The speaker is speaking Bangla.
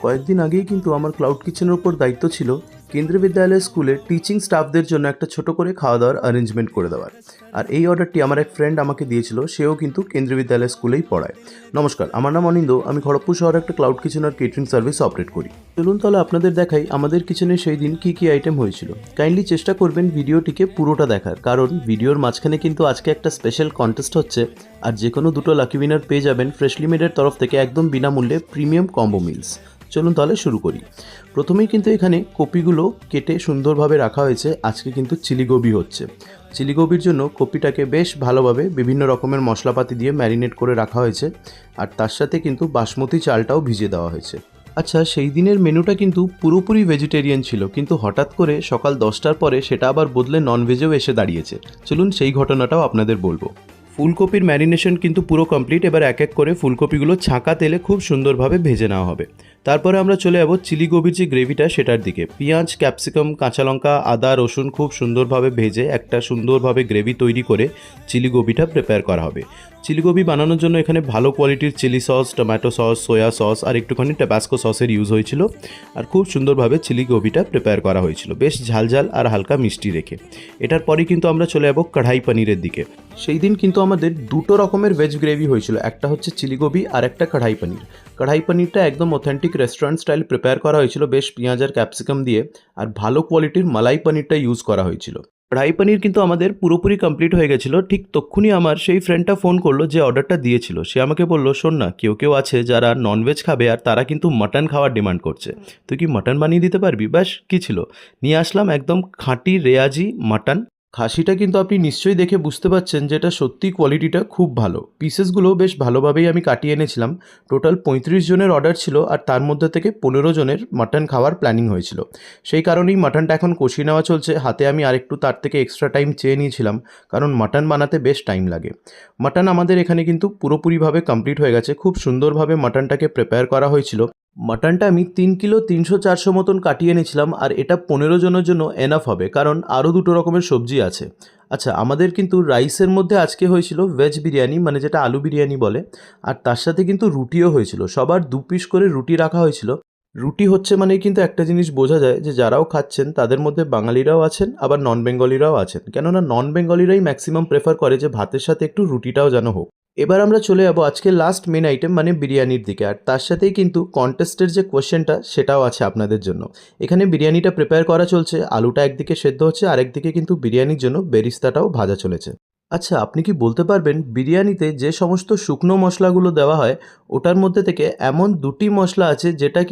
কয়েকদিন আগেই কিন্তু আমার ক্লাউড কিচেনের ওপর দায়িত্ব ছিল কেন্দ্রীয় বিদ্যালয় স্কুলের টিচিং স্টাফদের জন্য একটা ছোট করে খাওয়া দাওয়ার অ্যারেঞ্জমেন্ট করে দেওয়ার। আর এই অর্ডারটি আমার এক ফ্রেন্ড আমাকে দিয়েছিল, সেও কিন্তু কেন্দ্রীয় বিদ্যালয় স্কুলেই পড়ায়। নমস্কার, আমার নাম অনিন্দ। আমি খড়গপুর শহরে একটা ক্লাউড কিচেন আর কেটারিং সার্ভিস অপারেট করি। চলুন তাহলে আপনাদের দেখাই আমাদের কিচেনে সেই দিন কী কী আইটেম হয়েছিল। কাইন্ডলি চেষ্টা করবেন ভিডিওটিকে পুরোটা দেখার, কারণ ভিডিওর মাঝখানে কিন্তু আজকে একটা স্পেশাল কন্টেস্ট হচ্ছে, আর যে কোনো দুটো লাকি উইনার পেয়ে যাবেন ফ্রেশলি মেডের তরফ থেকে একদম বিনামূল্যে প্রিমিয়াম কম্বো মিলস। চলুন তাহলে শুরু করি। প্রথমেই কিন্তু এখানে কপিগুলো কেটে সুন্দরভাবে রাখা হয়েছে। আজকে কিন্তু চিলি গোবি হচ্ছে। চিলি গোবির জন্য কপিটাকে বেশ ভালোভাবে বিভিন্ন রকমের মশলাপাতি দিয়ে ম্যারিনেট করে রাখা হয়েছে, আর তার সাথে কিন্তু বাসমতি চালটাও ভিজিয়ে দেওয়া হয়েছে। আচ্ছা, সেই দিনের মেনুটা কিন্তু পুরোপুরি ভেজিটেরিয়ান ছিল, কিন্তু হঠাৎ করে সকাল 10টার পরে সেটা আবার বদলে ননভেজেও এসে দাঁড়িয়েছে। চলুন সেই ঘটনাটাও আপনাদের বলবো। ফুলকপির ম্যারিনেশন কিন্তু পুরো কমপ্লিট। এবার এক এক করে ফুলকপিগুলো ছাঁকা তেলে খুব সুন্দরভাবে ভেজে নেওয়া হবে। তারপরে আমরা চলে যাবো চিলি গোবির যে গ্রেভিটা সেটার দিকে। পেঁয়াজ, ক্যাপসিকাম, কাঁচা লঙ্কা, আদা, রসুন খুব সুন্দরভাবে ভেজে একটা সুন্দরভাবে গ্রেভি তৈরি করে চিলি গোবিটা প্রিপেয়ার করা হবে। চিলি গোবি বানানোর জন্য এখানে ভালো কোয়ালিটির chilli sauce, tomato sauce, soya sauce আর একটুখানি ট্যাবাস্কো সসের ইউজ হয়েছিল। আর খুব সুন্দরভাবে চিলি গোবিটা প্রিপেয়ার করা হয়েছিল, বেশ ঝালঝাল আর হালকা মিষ্টি রেখে। এটার পরেই কিন্তু আমরা চলে যাবো কড়াই পনিরের দিকে। সেই দিন কিন্তু আমাদের দুটো রকমের ভেজ গ্রেভি হয়েছিল, একটা হচ্ছে চিলি গোবি আর একটা কড়াই পনির। কড়াই পনিরটা একদম অথেন্টিক রেস্টুরেন্ট স্টাইল প্রিপেয়ার করা হয়েছিল, বেশ পেঁয়াজ আর ক্যাপসিকাম দিয়ে। আর ভালো কোয়ালিটির মালাই পনিরটা ইউজ করা হয়েছিল। কড়াই পনির কিন্তু আমাদের পুরোপুরি কমপ্লিট হয়ে গেছিলো। ঠিক তক্ষুনি আমার সেই ফ্রেন্ডটা ফোন করলো যে অর্ডারটা দিয়েছিল। সে আমাকে বললো, শোন না, কেউ কেউ আছে যারা ননভেজ খাবে আর তারা কিন্তু মাটন খাওয়ার ডিমান্ড করছে, তুই কি মাটন বানিয়ে দিতে পারবি? ব্যাস, কী ছিল, নিয়ে আসলাম একদম খাঁটি রেয়াজি মাটন। খাসিটা কিন্তু আপনি নিশ্চয়ই দেখে বুঝতে পারছেন যে এটা সত্যি কোয়ালিটিটা খুব ভালো। পিসেসগুলো বেশ ভালোভাবেই আমি কাটিয়ে এনেছিলাম। টোটাল 35 জনের অর্ডার ছিল, আর তার মধ্যে থেকে 15 জনের মাটন খাওয়ার প্ল্যানিং হয়েছিল। সেই কারণেই মাটনটা এখন কষিয়ে নেওয়া চলছে। হাতে আমি আরেকটু তার থেকে এক্সট্রা টাইম চেয়ে নিয়েছিলাম, কারণ মাটন বানাতে বেশ টাইম লাগে। মাটন আমাদের এখানে কিন্তু পুরোপুরিভাবে কমপ্লিট হয়ে গেছে। খুব সুন্দরভাবে মাটনটাকে প্রিপেয়ার করা হয়েছিল। মাটনটা আমি 3 কিলো 300-400 মতন কাটিয়ে এনেছিলাম, আর এটা 15 জনের জন্য এনাফ হবে, কারণ আরও দুটো রকমের সবজি আছে। আচ্ছা, আমাদের কিন্তু রাইসের মধ্যে আজকে হয়েছিল ভেজ বিরিয়ানি, মানে যেটা আলু বিরিয়ানি বলে। আর তার সাথে কিন্তু রুটিও হয়েছিল। সবার 2 পিস করে রুটি রাখা হয়েছিল। রুটি হচ্ছে মানে কিন্তু একটা জিনিস বোঝা যায় যে যারাও খাচ্ছেন তাদের মধ্যে বাঙালিরাও আছেন, আবার নন বেঙ্গলিরাও আছেন। কেননা নন বেঙ্গলিরাই ম্যাক্সিমাম প্রেফার করে যে ভাতের সাথে একটু রুটিটাও যেন হোক। এবার আমরা চলে যাবো আজকে লাস্ট মেন আইটেম মানে বিরিয়ানির দিকে। আর তার সাথেই কিন্তু কন্টেস্টের যে কোয়েশ্চেনটা সেটাও আছে আপনাদের জন্য। এখানে বিরিয়ানিটা প্রিপেয়ার করা চলছে। আলুটা একদিকে সেদ্ধ হচ্ছে, আরেকদিকে কিন্তু বিরিয়ানির জন্য বেরিস্তাটাও ভাজা চলেছে। আচ্ছা, আপনি কি বলতে পারবেন বিরিয়ানিতে যে সমস্ত শুকনো মশলাগুলো দেওয়া হয় ওটার মধ্যে থেকে এমন দুটি মশলা আছে যেটা